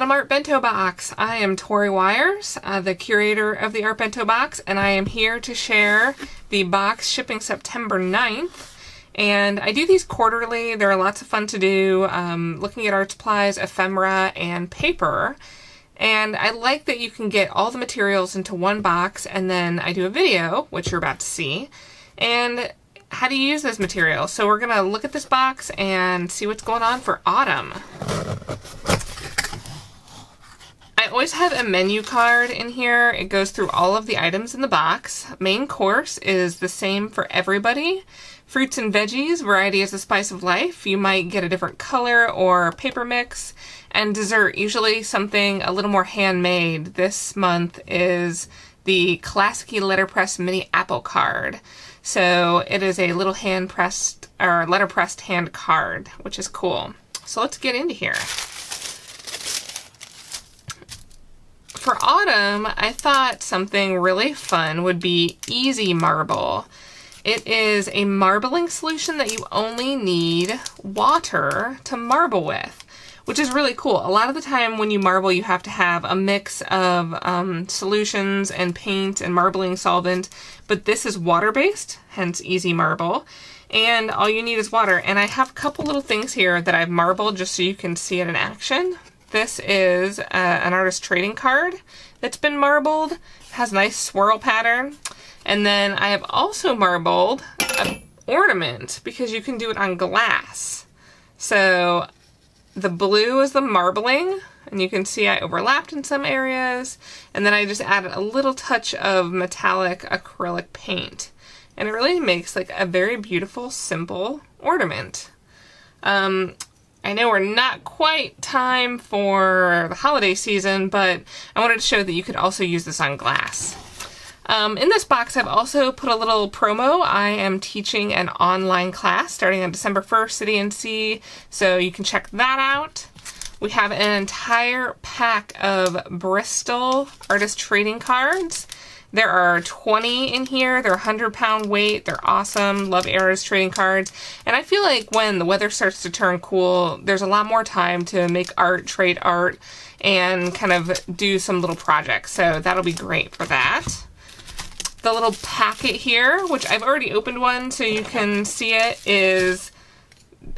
Autumn Art Bento Box. I am Tori Wires, the curator of the Art Bento Box, and I am here to share the box shipping September 9th. And I do these quarterly. They're lots of fun to do, looking at art supplies, ephemera, and paper. And I like that you can get all the materials into one box, and then I do a video, which you're about to see, and how do you use those materials. So we're gonna look at this box and see what's going on for autumn. I always have a menu card in here. It goes through all of the items in the box. Main course is the same for everybody. Fruits and veggies, variety is the spice of life. You might get a different color or paper mix. And dessert, usually something a little more handmade. This month is the Classicy letterpress mini apple card. So it is a little hand pressed or letterpressed hand card, which is cool. So let's get into here. For autumn, I thought something really fun would be Easy Marble. It is a marbling solution that you only need water to marble with, which is really cool. A lot of the time when you marble, you have to have a mix of solutions and paint and marbling solvent, but this is water-based, hence Easy Marble, and all you need is water. And I have a couple little things here that I've marbled just so you can see it in action. This is an artist trading card that's been marbled. It has a nice swirl pattern. And then I have also marbled an ornament because you can do it on glass. So the blue is the marbling, and you can see I overlapped in some areas. And then I just added a little touch of metallic acrylic paint. And it really makes like a very beautiful, simple ornament. I know we're not quite time for the holiday season, but I wanted to show that you could also use this on glass. In this box, I've also put a little promo. I am teaching an online class starting on December 1st at ENC, so you can check that out. We have an entire pack of Bristol artist trading cards. There are 20 in here. They're 100-pound weight. They're awesome. Love artist trading cards. And I feel like when the weather starts to turn cool, there's a lot more time to make art, trade art, and kind of do some little projects. So that'll be great for that. The little packet here, which I've already opened one so you can see it, is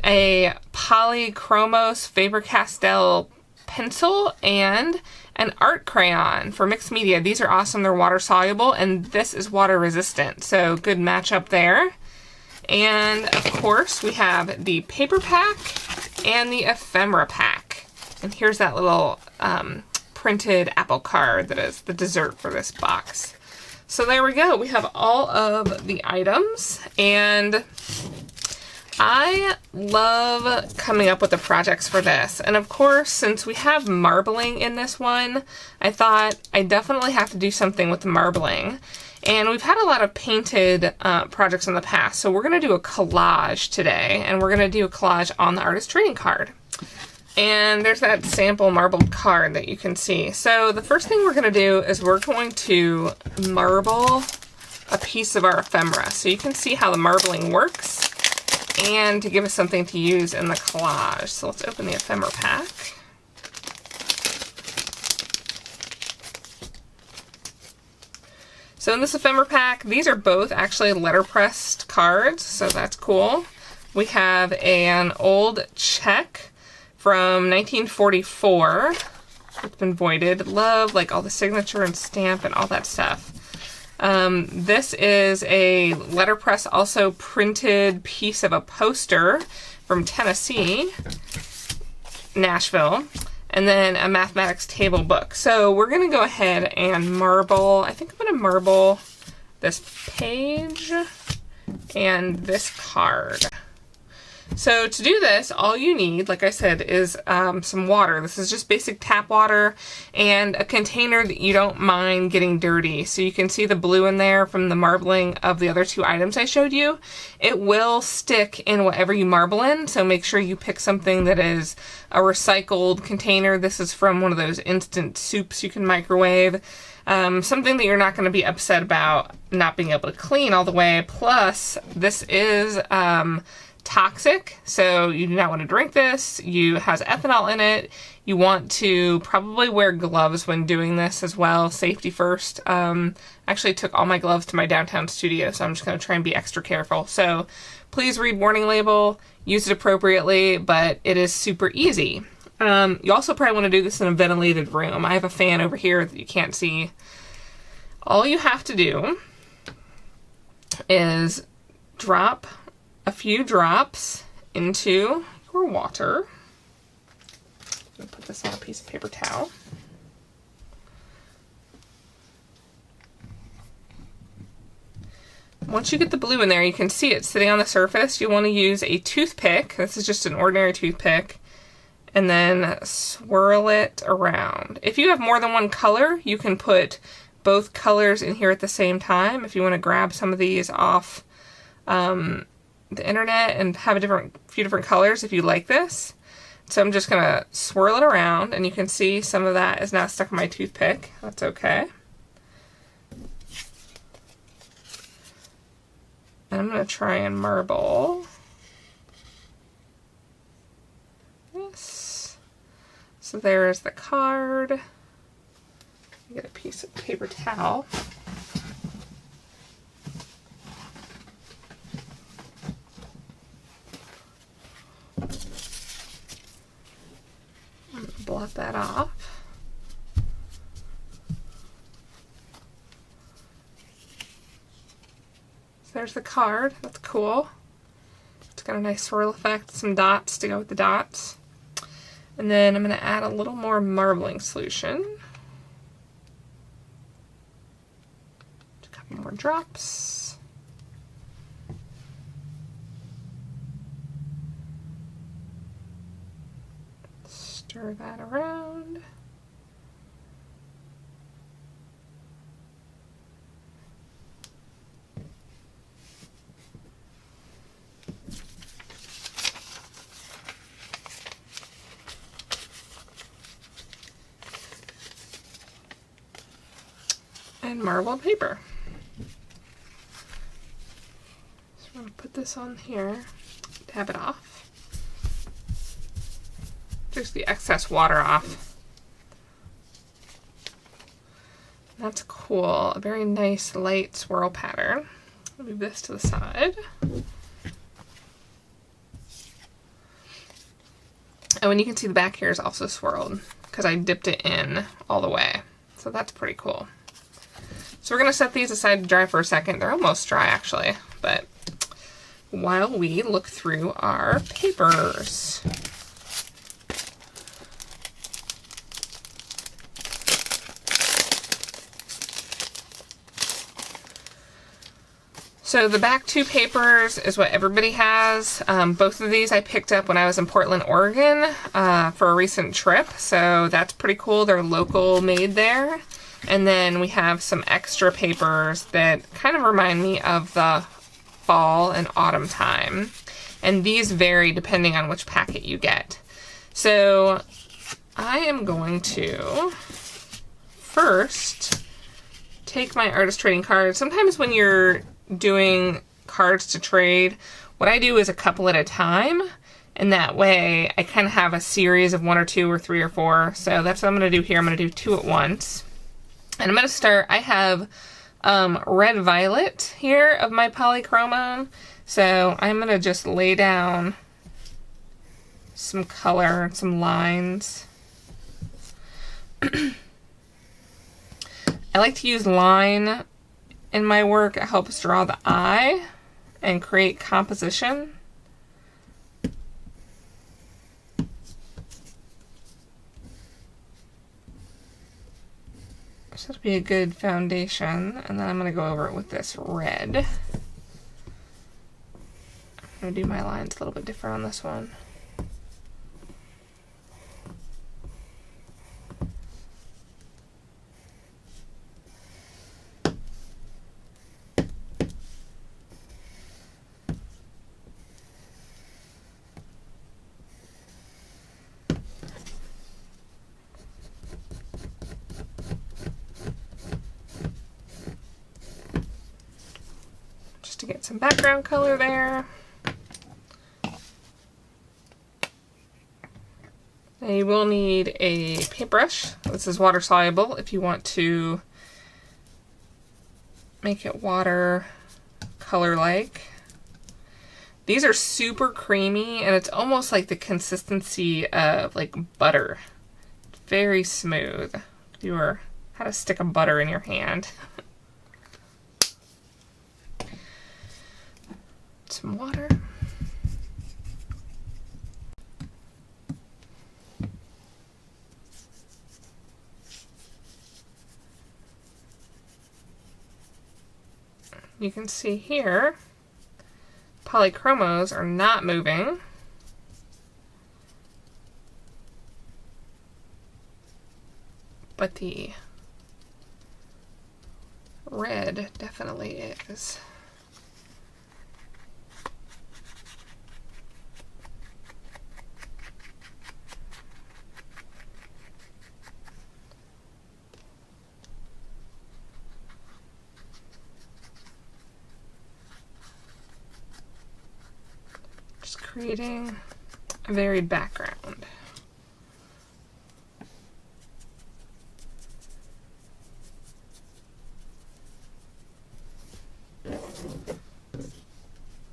a Polychromos Faber-Castell pencil and an art crayon for mixed media. These are awesome. They're water soluble, and this is water resistant, so good matchup there. And of course we have the paper pack and the ephemera pack. And here's that little printed apple card that is the dessert for this box. So there we go. We have all of the items, and I love coming up with the projects for this. And of course, since we have marbling in this one, I thought I definitely have to do something with the marbling. And we've had a lot of painted projects in the past, so we're going to do a collage today, and we're going to do a collage on the artist trading card. And there's that sample marbled card that you can see. So the first thing we're going to do is we're going to marble a piece of our ephemera, so you can see how the marbling works, and to give us something to use in the collage. So let's open the ephemera pack. So in this ephemera pack, these are both actually letterpressed cards, so that's cool. We have an old check from 1944. It's been voided. Love like all the signature and stamp and all that stuff. This is a letterpress, also printed piece of a poster from Tennessee, Nashville, and then a mathematics table book. So we're going to go ahead and marble. I think I'm going to marble this page and this card. So to do this, all you need, like I said, is some water. This is just basic tap water and a container that you don't mind getting dirty. So you can see the blue in there from the marbling of the other two items I showed you. It will stick in whatever you marble in, so make sure you pick something that is a recycled container. This is from one of those instant soups you can microwave. Something that you're not going to be upset about not being able to clean all the way. Plus, this is toxic, so you do not want to drink this. It has ethanol in it. You want to probably wear gloves when doing this as well. Safety first. Actually took all my gloves to my downtown studio, so I'm just going to try and be extra careful. So please read warning label, use it appropriately, but it is super easy. You also probably want to do this in a ventilated room. I have a fan over here that you can't see. All you have to do is drop a few drops into your water. I'm going to put this on a piece of paper towel. Once you get the blue in there, you can see it sitting on the surface. You want to use a toothpick. This is just an ordinary toothpick. And then swirl it around. If you have more than one color, you can put both colors in here at the same time. If you want to grab some of these off the internet and have a few different colors if you like this. So I'm just going to swirl it around, and you can see some of that is now stuck in my toothpick. That's okay. And I'm going to try and marble this. So there's the card. Get a piece of paper towel. Blot that off. So there's the card. That's cool. It's got a nice swirl effect, some dots to go with the dots. And then I'm going to add a little more marbling solution. A couple more drops. Stir that around. And marbled paper. So I'm going to put this on here, dab it off. Just the excess water off. That's cool. A very nice light swirl pattern. I'll move this to the side. Oh, and you can see the back here is also swirled because I dipped it in all the way. So that's pretty cool. So we're going to set these aside to dry for a second. They're almost dry actually, but while we look through our papers. So the back two papers is what everybody has. Both of these I picked up when I was in Portland, Oregon for a recent trip. So that's pretty cool. They're local made there. And then we have some extra papers that kind of remind me of the fall and autumn time. And these vary depending on which packet you get. So I am going to first take my artist trading card. Sometimes when you're doing cards to trade, what I do is a couple at a time, and that way I kind of have a series of 1 or 2 or 3 or 4. So that's what I'm going to do here. I'm going to do 2 at once. And I'm going to start, I have red violet here of my polychromone. So I'm going to just lay down some color, some lines. I like to use line in my work. It helps draw the eye and create composition. So it'll be a good foundation, and then I'm going to go over it with this red. I'm going to do my lines a little bit different on this one. To get some background color there. Now you will need a paintbrush. This is water soluble if you want to make it water color-like. These are super creamy, and it's almost like the consistency of like butter. Very smooth. If you were had a stick of butter in your hand. Some water. You can see here, polychromos are not moving. But the red definitely is. Just creating a varied background.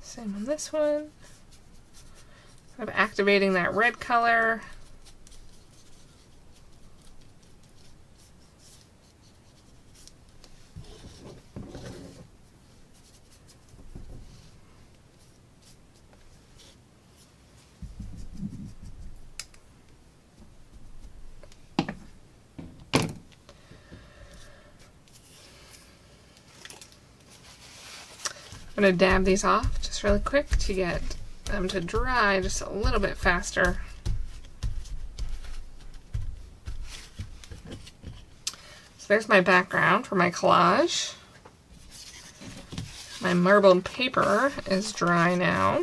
Same on this one. Kind of activating that red color. I'm going to dab these off just really quick to get them to dry just a little bit faster. So there's my background for my collage. My marbled paper is dry now.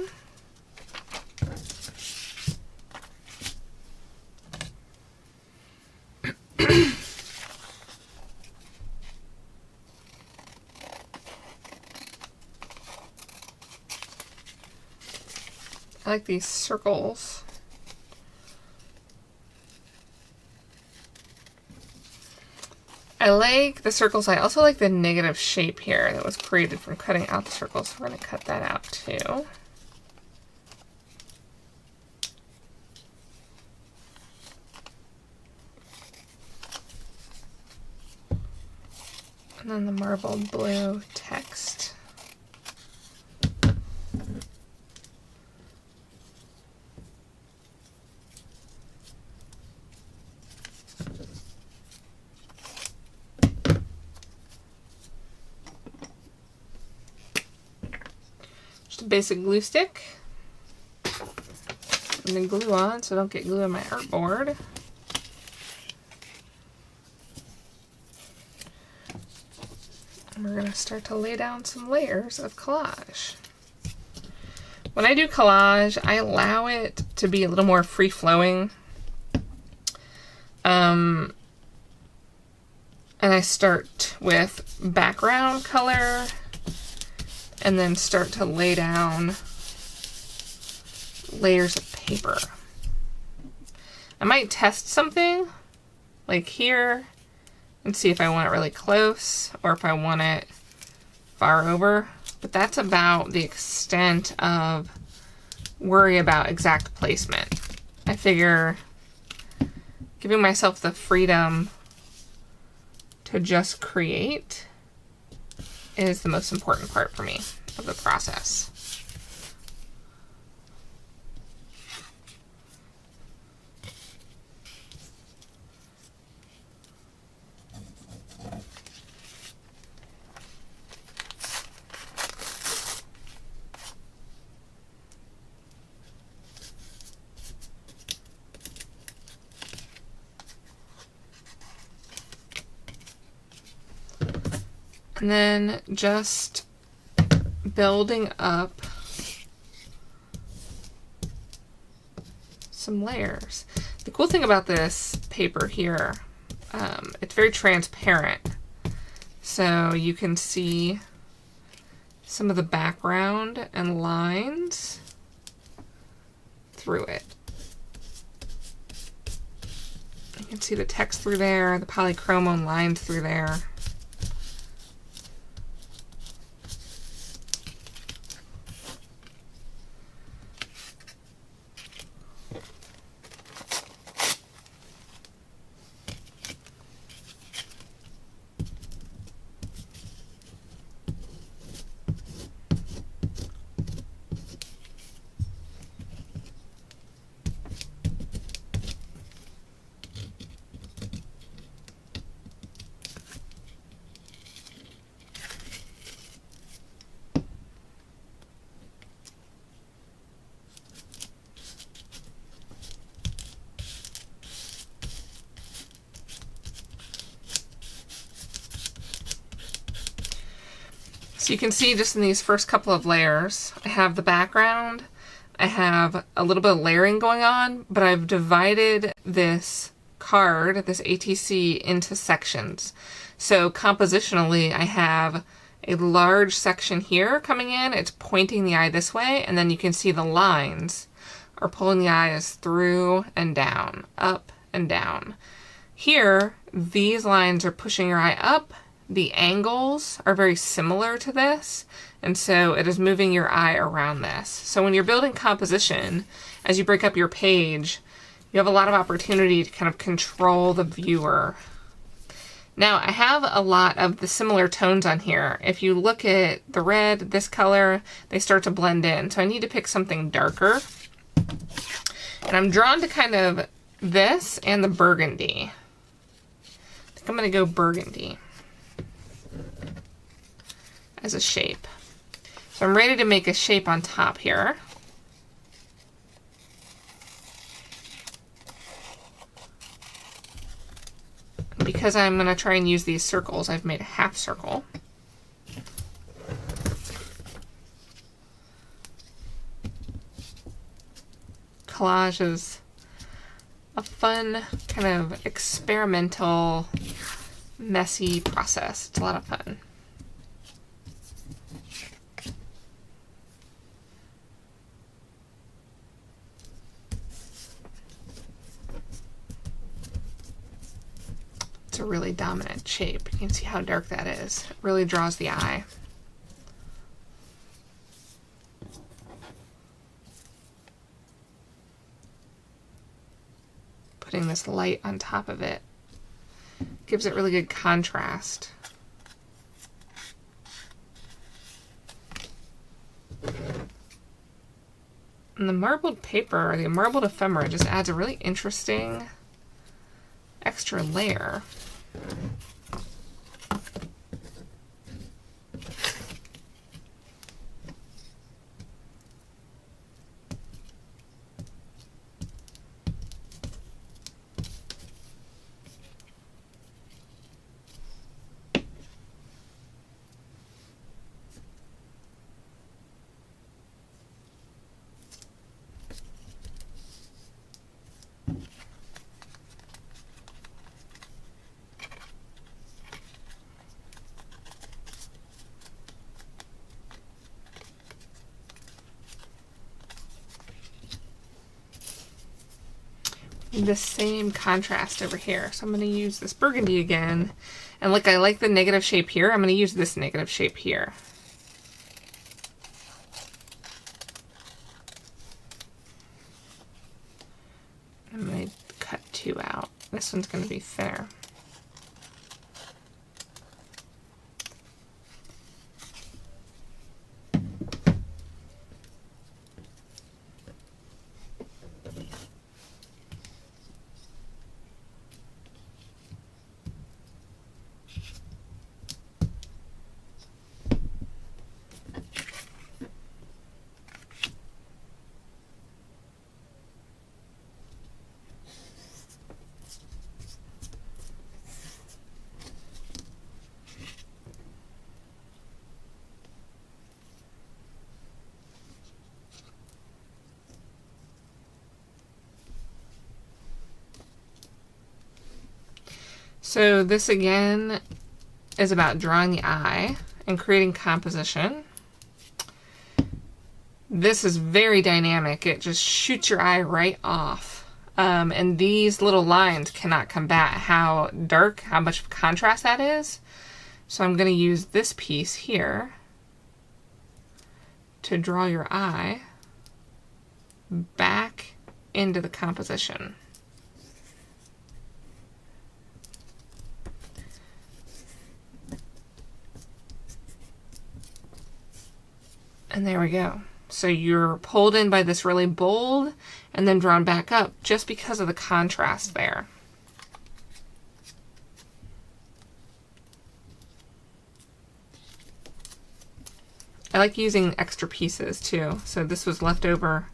I like these circles. I like the circles. I also like the negative shape here that was created from cutting out the circles. So we're going to cut that out too. And then the marbled blue text. Just a basic glue stick. And then glue on so I don't get glue on my artboard. And we're going to start to lay down some layers of collage. When I do collage, I allow it to be a little more free-flowing. And I start with background color and then start to lay down layers of paper. I might test something like here and see if I want it really close or if I want it far over, but that's about the extent of worry about exact placement. I figure giving myself the freedom to just create is the most important part for me of the process. And then just building up some layers. The cool thing about this paper here, it's very transparent. So you can see some of the background and lines through it. can see the text through there, the polychromone lines through there. So you can see just in these first couple of layers, I have the background, I have a little bit of layering going on, but I've divided this card, this ATC, into sections. So compositionally, I have a large section here coming in, it's pointing the eye this way, and then you can see the lines are pulling the eyes through and down, up and down. Here, these lines are pushing your eye up. The angles are very similar to this, and so it is moving your eye around this. So when you're building composition, as you break up your page, you have a lot of opportunity to kind of control the viewer. Now, I have a lot of the similar tones on here. If you look at the red, this color, they start to blend in. So I need to pick something darker. And I'm drawn to kind of this and the burgundy. I think I'm going to go burgundy as a shape. So I'm ready to make a shape on top here. Because I'm going to try and use these circles, I've made a half circle. Collage is a fun, kind of experimental, messy process. It's a lot of fun. It's a really dominant shape. You can see how dark that is. It really draws the eye. Putting this light on top of it gives it really good contrast. And the marbled paper, or the marbled ephemera, just adds a really interesting extra layer. The same contrast over here. So I'm going to use this burgundy again. And look, I like the negative shape here. I'm going to use this negative shape here. I'm going to cut two out. This one's going to be thinner. So this again is about drawing the eye and creating composition. This is very dynamic. It just shoots your eye right off And these little lines cannot combat how dark, how much of contrast that is. So I'm going to use this piece here to draw your eye back into the composition. And there we go. So you're pulled in by this really bold and then drawn back up just because of the contrast there. I like using extra pieces too. So this was leftover,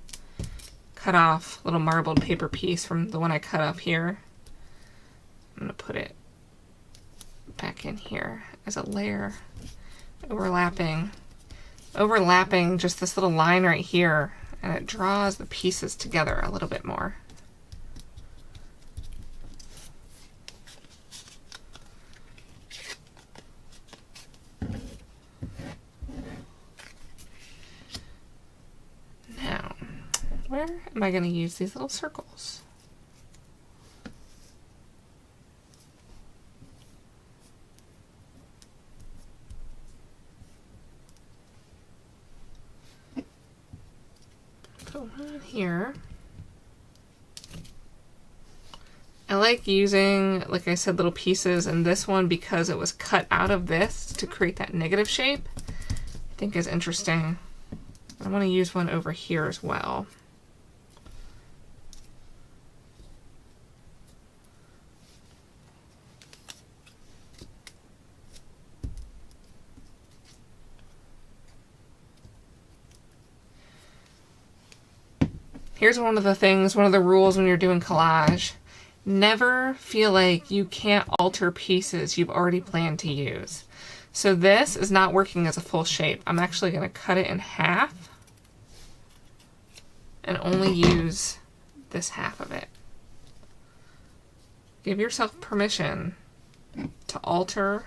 cut off little marbled paper piece from the one I cut up here. I'm going to put it back in here as a layer, overlapping just this little line right here, and it draws the pieces together a little bit more. Now, where am I going to use these little circles? Here. I like using, like I said, little pieces in this one because it was cut out of this to create that negative shape. I think is interesting. I want to use one over here as well. Here's one of the rules when you're doing collage. Never feel like you can't alter pieces you've already planned to use. So this is not working as a full shape. I'm actually going to cut it in half and only use this half of it. Give yourself permission to alter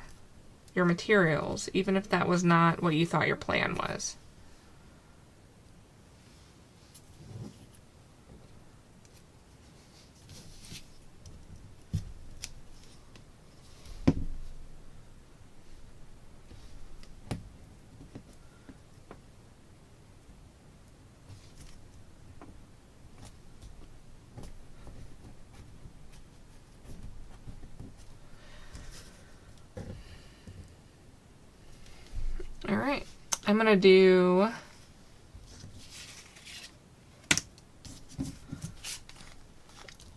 your materials, even if that was not what you thought your plan was. All right, I'm gonna do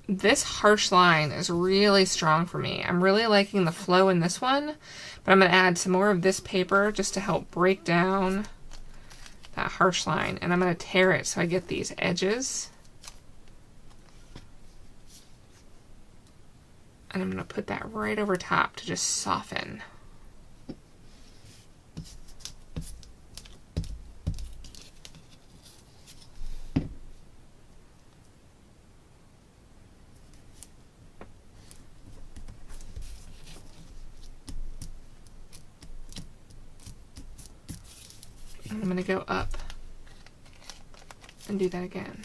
this harsh line is really strong for me. I'm really liking the flow in this one, but I'm gonna add some more of this paper just to help break down that harsh line, and I'm gonna tear it so I get these edges. And I'm gonna put that right over top to just soften. I'm going to go up and do that again.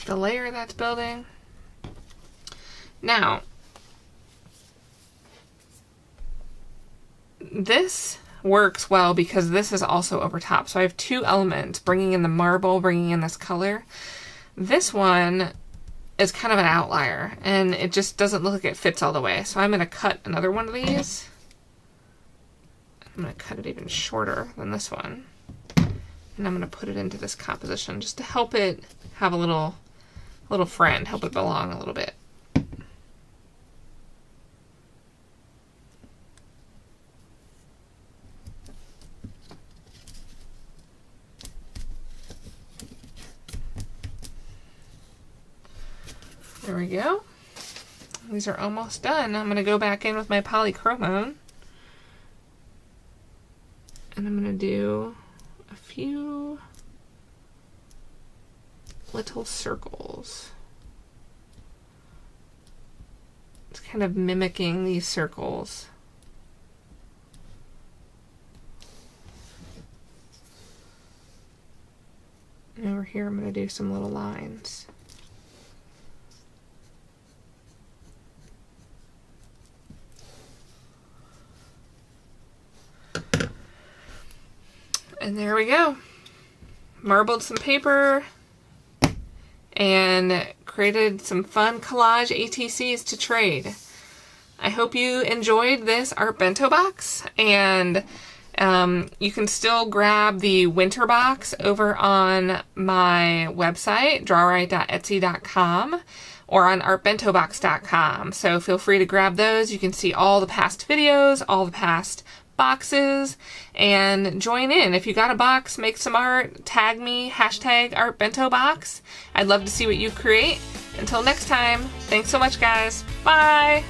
The layer that's building. Now, this works well because this is also over top. So I have two elements, bringing in the marble, bringing in this color. This one is kind of an outlier and it just doesn't look like it fits all the way. So I'm going to cut another one of these. I'm going to cut it even shorter than this one. And I'm going to put it into this composition just to help it have a little friend, help it belong a little bit. There we go. These are almost done. I'm going to go back in with my polychromone. And I'm going to do a few little circles. It's kind of mimicking these circles. And over here I'm going to do some little lines. And there we go. Marbled some paper and created some fun collage ATCs to trade. I hope you enjoyed this art bento box, and you can still grab the winter box over on my website, drawright.etsy.com, or on artbentobox.com. So feel free to grab those. You can see all the past videos, all the past boxes, and join in. If you got a box, make some art, tag me, hashtag #ArtBentoBox. I'd love to see what you create. Until next time, thanks so much, guys. Bye!